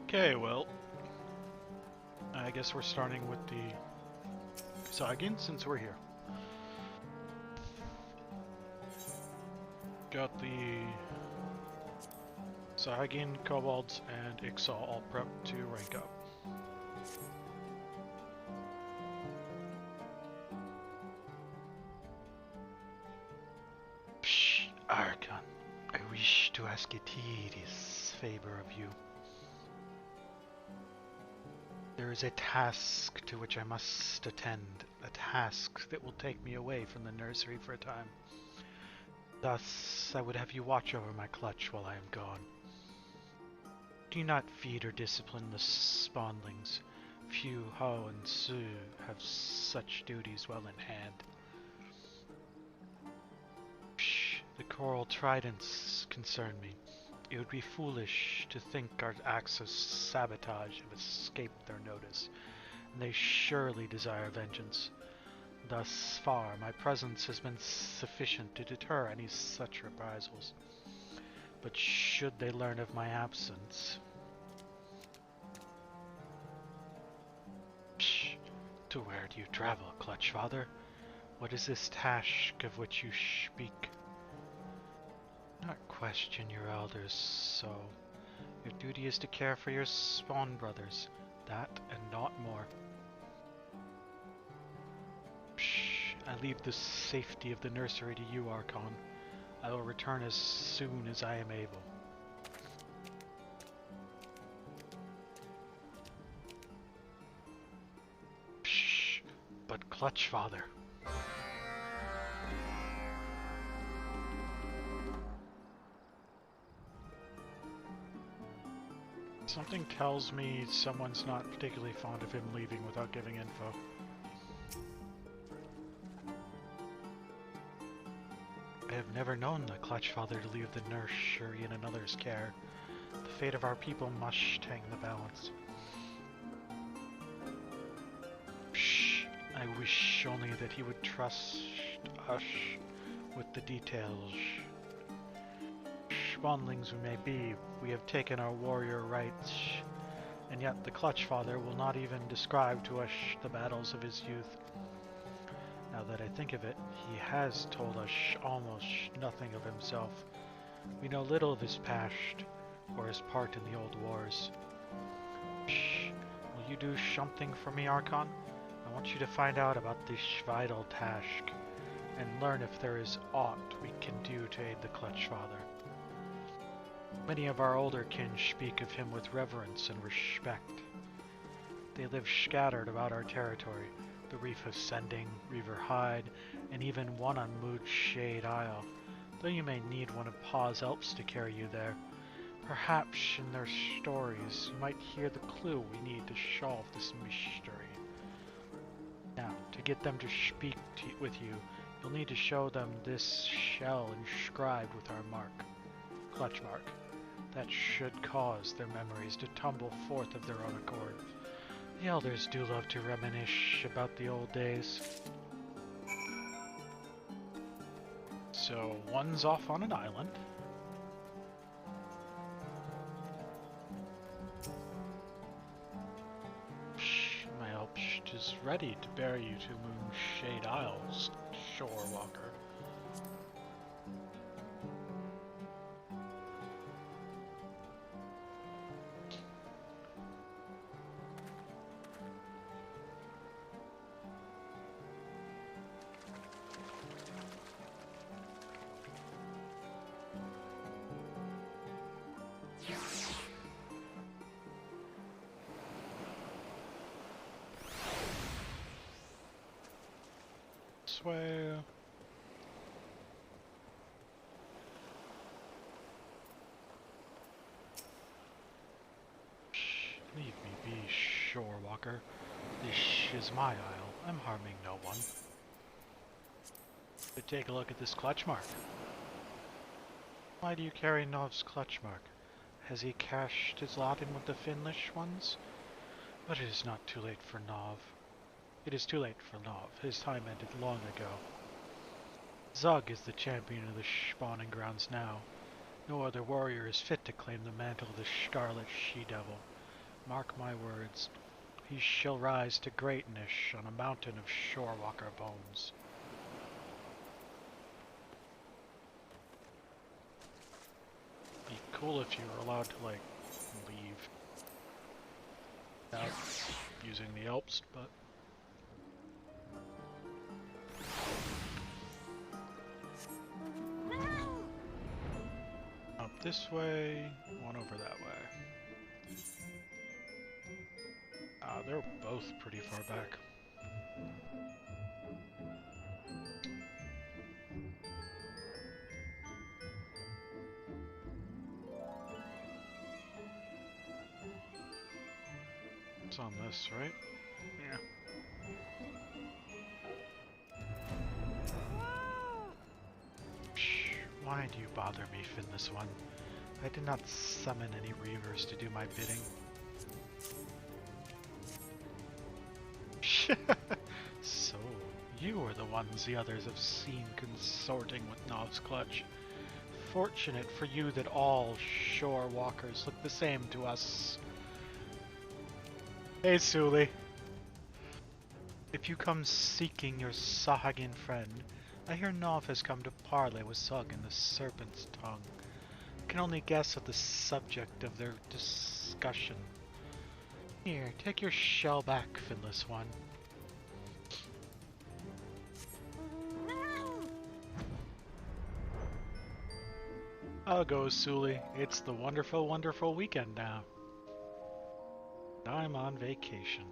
Okay, well, I guess we're starting with the Saigin since we're here. Got the Saigin, Kobolds, and XIV all prepped to rank up. Psh, Archon, I wish to ask a tedious favor of you. There is a task to which I must attend, a task that will take me away from the nursery for a time. Thus, I would have you watch over my clutch while I am gone. Do not feed or discipline the spawnlings. Few Ho and Su have such duties well in hand. Psh, the coral tridents concern me. It would be foolish to think our acts of sabotage have escaped their notice, and they surely desire vengeance. Thus far, my presence has been sufficient to deter any such reprisals. But should they learn of my absence... Psh, to where do you travel, Clutch Father? What is this task of which you speak? Do not question your elders so. Your duty is to care for your spawn brothers, that and not more. Psh, I leave the safety of the nursery to you, Archon. I will return as soon as I am able. Psh, but Clutch Father. Something tells me someone's not particularly fond of him leaving without giving info. I have never known the Clutch Father to leave the nursery in another's care. The fate of our people must hang the balance. Shh, I wish only that he would trust us with the details. Spawnlings we may be, we have taken our warrior rights, and yet the Clutch Father will not even describe to us the battles of his youth. Now that I think of it, he has told us almost nothing of himself. We know little of his past, or his part in the old wars. Shh, will you do something for me, Archon? I want you to find out about this vital task, and learn if there is aught we can do to aid the Clutch Father. Many of our older kin speak of him with reverence and respect. They live scattered about our territory, the Reef of Sending, Reaver Hide, and even one on Mood Shade Isle, though you may need one of Pa's elves to carry you there. Perhaps in their stories you might hear the clue we need to solve this mystery. Now, to get them to speak with you, you'll need to show them this shell inscribed with our mark, Clutch Mark. That should cause their memories to tumble forth of their own accord. The elders do love to reminisce about the old days. So, one's off on an island. My elf is ready to bear you to Moonshade Isles, Shore Walker. Way. Leave me be, Shore Walker. This is my isle. I'm harming no one. But take a look at this clutch mark. Why do you carry Nov's clutch mark? Has he cashed his lot in with the Finnish ones? But it is not too late for Nov. It is too late for Nov. His time ended long ago. Zug is the champion of the spawning grounds now. No other warrior is fit to claim the mantle of the Scarlet She-Devil. Mark my words. He shall rise to greatness on a mountain of shorewalker bones. Be cool if you were allowed to, like, leave without using the Alps, but... Up this way, one over that way. They're both pretty far back. It's on this, right? Yeah. Shh, why do you bother me, Finless One? I did not summon any reavers to do my bidding. So, you are the ones the others have seen consorting with Nov's clutch. Fortunate for you that all shore walkers look the same to us. Hey, Suli. If you come seeking your Sahagin friend, I hear Nov has come to parley with Sug in the Serpent's Tongue. I can only guess at the subject of their discussion. Here, take your shell back, Finless One. I'll go, Suli. It's the wonderful, wonderful weekend now. I'm on vacation.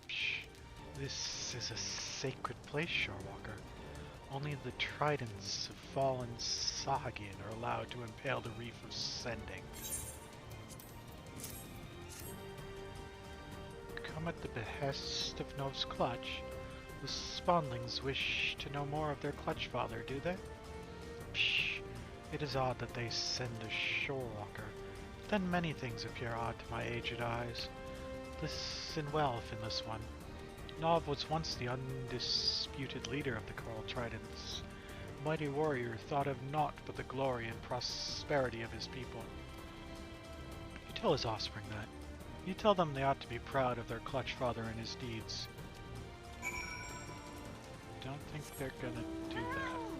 Shh. This is a sacred place, Shorewalker. Only the tridents of fallen Sahagin are allowed to impale the reef of Sending. Come at the behest of Nov's clutch. The spawnlings wish to know more of their clutch father, do they? Psh, it is odd that they send a shorewalker. Then many things appear odd to my aged eyes. Listen well, Finless One. Nov was once the undisputed leader of the Coral Tridents. A mighty warrior thought of naught but the glory and prosperity of his people. You tell his offspring that. You tell them they ought to be proud of their clutch father and his deeds. Don't think they're gonna do that.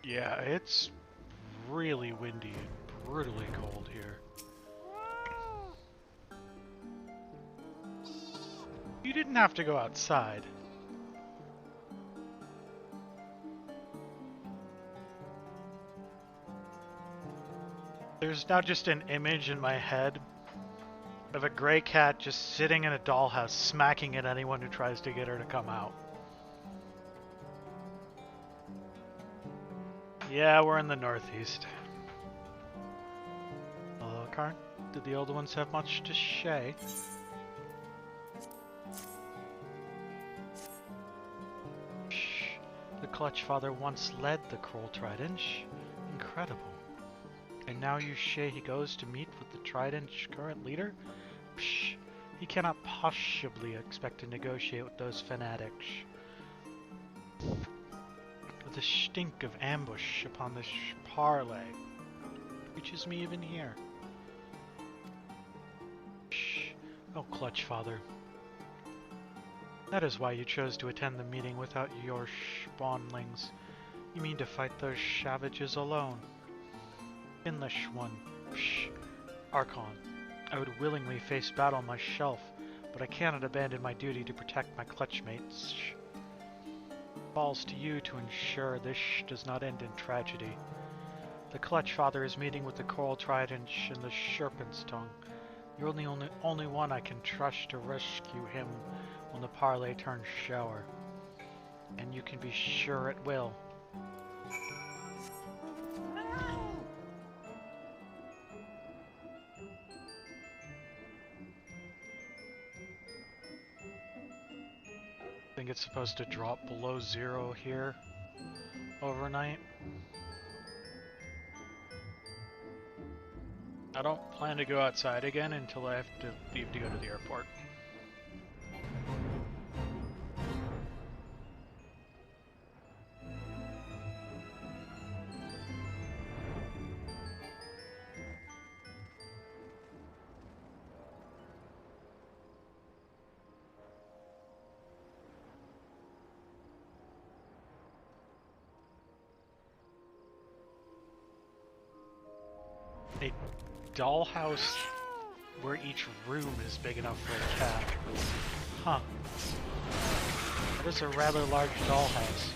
Yeah, it's really windy and brutally cold here. You didn't have to go outside. There's now just an image in my head of a gray cat just sitting in a dollhouse smacking at anyone who tries to get her to come out. Yeah, we're in the northeast. Hello, Karn. Did the older ones have much to say? Shh. The Clutch Father once led the Coral Trident. Incredible. And now you say he goes to meet with the Trident's current leader? Psh. He cannot possibly expect to negotiate with those fanatics. The stink of ambush upon this parley reaches me even here. Shh. Oh, Clutch Father. That is why you chose to attend the meeting without your spawnlings. You mean to fight those savages alone. Finlish One. Shh. Archon. I would willingly face battle myself, but I cannot abandon my duty to protect my clutchmates. Falls to you to ensure this does not end in tragedy. The Clutch Father is meeting with the Coral Trident and the Serpent's Tongue. You're the only one I can trust to rescue him when the parley turns sour. And you can be sure it will. I think it's supposed to drop below 0 here overnight. I don't plan to go outside again until I have to leave to go to the airport. A dollhouse where each room is big enough for a cat. Huh. That is a rather large dollhouse.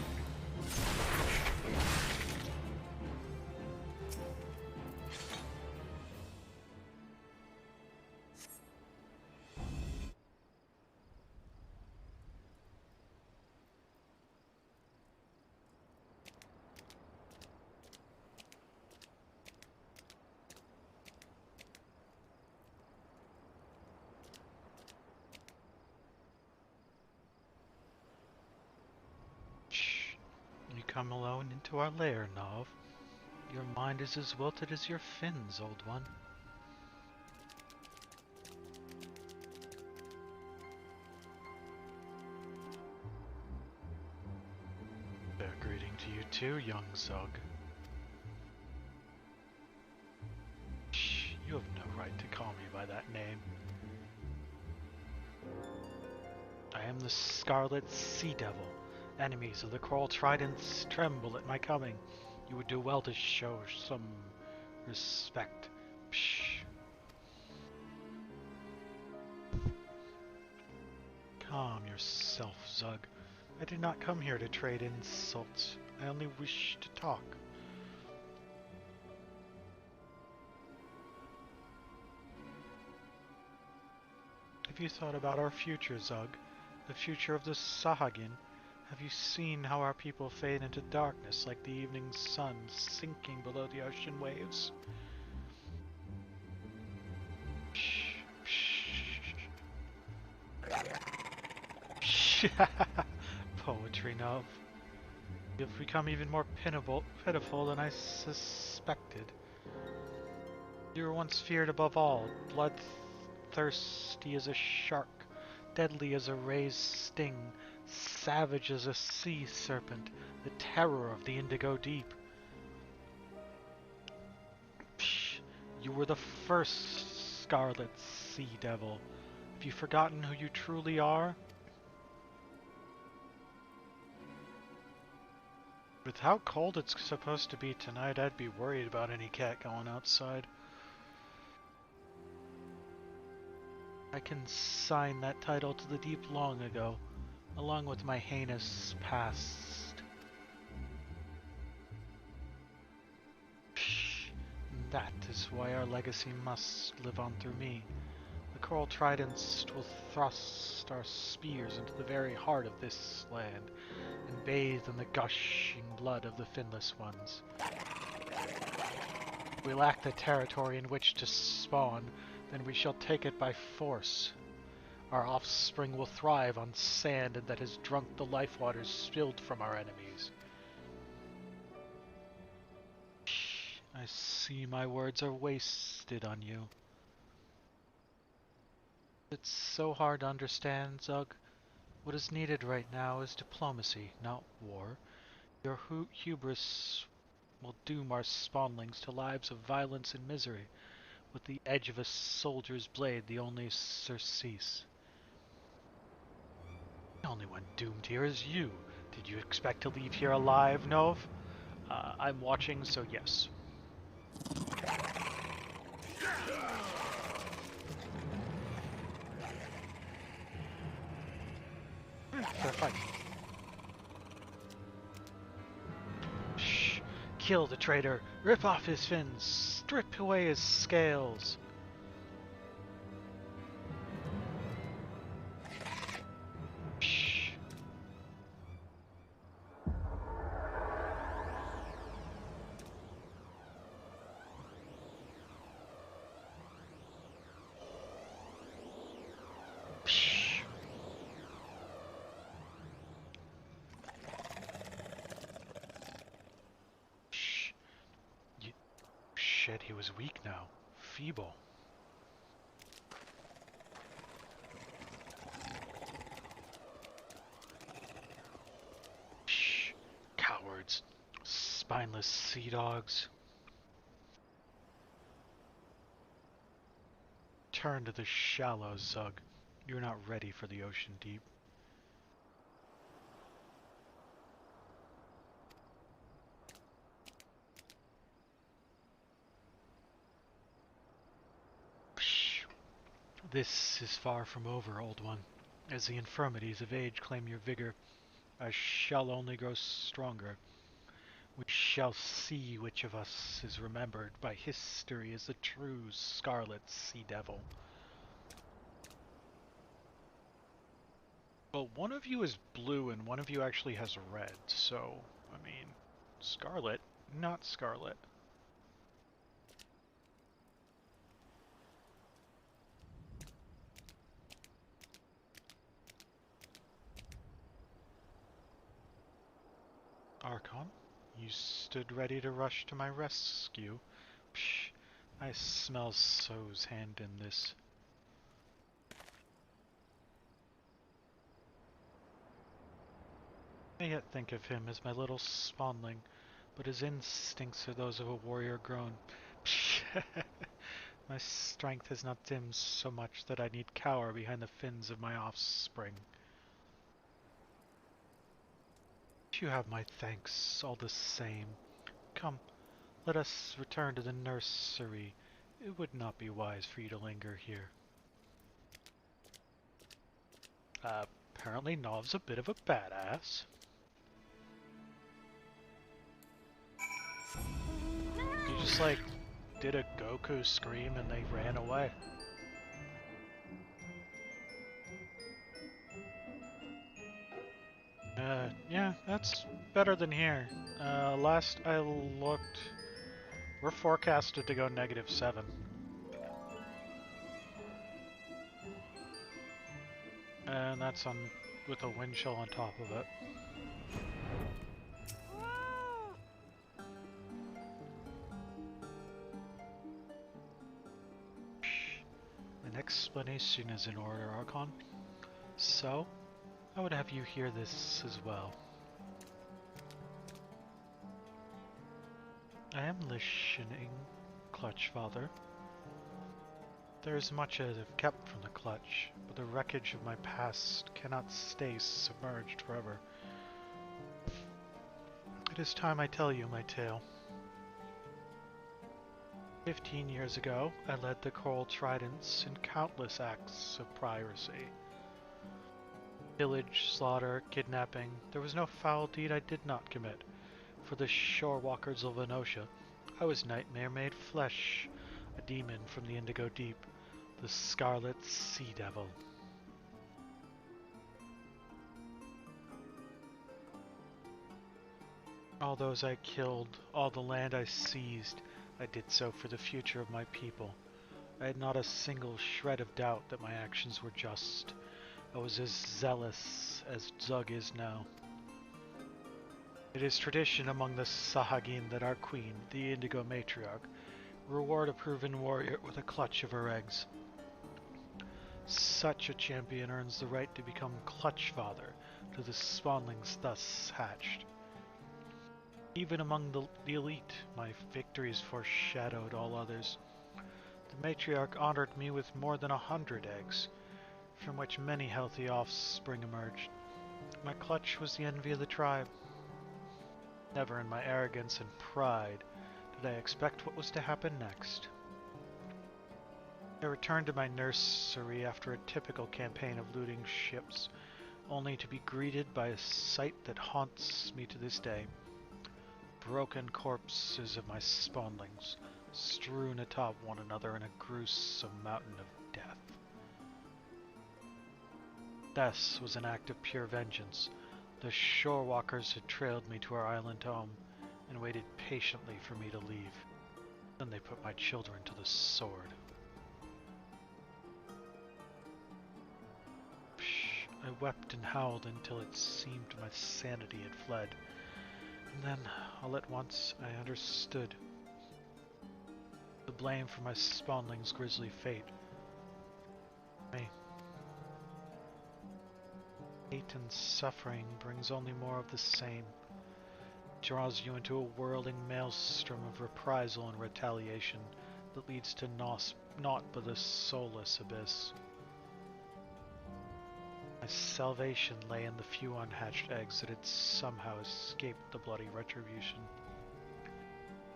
You come alone into our lair, Nov. Your mind is as wilted as your fins, old one. Fair greeting to you too, young Zug. Shh, you have no right to call me by that name. I am the Scarlet Sea Devil. Enemies of the Coral Tridents tremble at my coming. You would do well to show some respect. Psh. Calm yourself, Zug. I did not come here to trade insults. I only wish to talk. Have you thought about our future, Zug? The future of the Sahagin? Have you seen how our people fade into darkness like the evening sun sinking below the ocean waves? Shh, shh. Poetry, Nov. You've become even more pitiful than I suspected. You were once feared above all, bloodthirsty as a shark, deadly as a ray's sting, savage as a sea serpent, the terror of the indigo deep. Psh, you were the first Scarlet Sea Devil. Have you forgotten who you truly are? With how cold it's supposed to be tonight, I'd be worried about any cat going outside. I consigned that title to the deep long ago, along with my heinous past. Psh, that is why our legacy must live on through me. The Coral Tridents will thrust our spears into the very heart of this land, and bathe in the gushing blood of the finless ones. We lack the territory in which to spawn, then we shall take it by force. Our offspring will thrive on sand that has drunk the life waters spilled from our enemies. I see my words are wasted on you. It's so hard to understand, Zug. What is needed right now is diplomacy, not war. Your hubris will doom our spawnlings to lives of violence and misery, with the edge of a soldier's blade the only surcease. The only one doomed here is you. Did you expect to leave here alive, Nov? I'm watching, so yes. Fair fight. Shh! Kill the traitor! Rip off his fins! Strip away his scales! Shh! shit, he was weak now. Feeble. Shh. Cowards. Spineless sea dogs. Turn to the shallows, Zug. You're not ready for the ocean deep. Psh. This is far from over, old one. As the infirmities of age claim your vigor, I shall only grow stronger. We shall see which of us is remembered by history as the true scarlet sea devil. Well, one of you is blue and one of you actually has red, so, I mean, scarlet, not scarlet. Archon, you stood ready to rush to my rescue. Psh, I smell So's hand in this. I yet think of him as my little spawnling, but his instincts are those of a warrior grown. Psh, my strength has not dimmed so much that I need cower behind the fins of my offspring. You have my thanks all the same. Come, let us return to the nursery. It would not be wise for you to linger here. Apparently Nov's a bit of a badass. You just like did a Goku scream and they ran away. Yeah, that's better than here. Last I looked, we're forecasted to go -7. And that's on with a wind chill on top of it. An explanation is in order, Archon. So, I would have you hear this as well. I am listening, Clutch Father. There is much I have kept from the Clutch, but the wreckage of my past cannot stay submerged forever. It is time I tell you my tale. 15 years ago, I led the Coral Tridents in countless acts of piracy. Pillage, slaughter, kidnapping, there was no foul deed I did not commit. For the shore walkers of Venosha, I was nightmare made flesh, a demon from the Indigo Deep, the Scarlet Sea Devil. All those I killed, all the land I seized, I did so for the future of my people. I had not a single shred of doubt that my actions were just. I was as zealous as Zug is now. It is tradition among the Sahagin that our queen, the Indigo Matriarch, reward a proven warrior with a clutch of her eggs. Such a champion earns the right to become Clutch Father to the spawnlings thus hatched. Even among the elite, my victories foreshadowed all others. The Matriarch honored me with more than 100 eggs, from which many healthy offspring emerged. My clutch was the envy of the tribe. Never in my arrogance and pride did I expect what was to happen next. I returned to my nursery after a typical campaign of looting ships, only to be greeted by a sight that haunts me to this day. Broken corpses of my spawnlings, strewn atop one another in a gruesome mountain of death. This was an act of pure vengeance. The shore walkers had trailed me to our island home and waited patiently for me to leave. Then they put my children to the sword. I wept and howled until it seemed my sanity had fled. And then, all at once, I understood. blame for my spawnling's grisly fate. Me. Hate and suffering brings only more of the same. Draws you into a whirling maelstrom of reprisal and retaliation that leads to naught but a soulless abyss. My salvation lay in the few unhatched eggs that had somehow escaped the bloody retribution.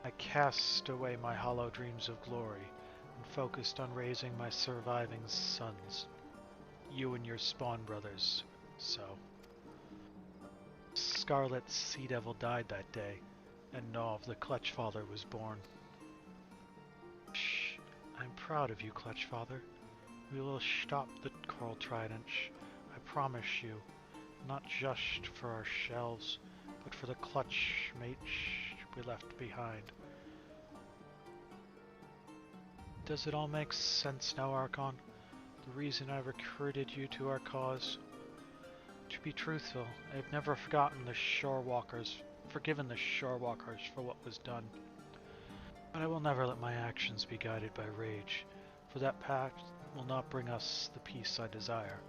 I cast away my hollow dreams of glory and focused on raising my surviving sons. You and your spawn brothers. So. Scarlet Sea Devil died that day, and Nov the Clutch Father was born. Shh, I'm proud of you, Clutch Father. We will stop the Coral Trident, I promise you, not just for our shells, but for the clutch mates we left behind. Does it all make sense now, Archon? The reason I recruited you to our cause? To be truthful, I have never forgiven the Shorewalkers for what was done. But I will never let my actions be guided by rage, for that path will not bring us the peace I desire.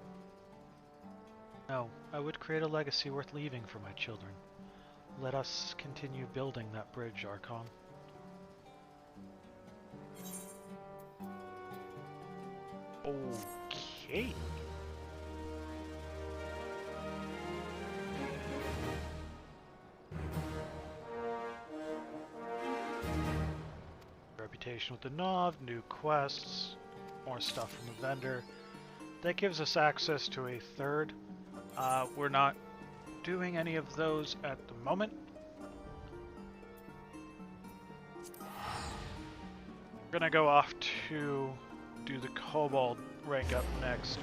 No, I would create a legacy worth leaving for my children. Let us continue building that bridge, Archon. Okay. Reputation with the Nov, new quests, more stuff from the vendor. That gives us access to a third. We're not doing any of those at the moment. We're gonna go off to do the Kobold rank up next.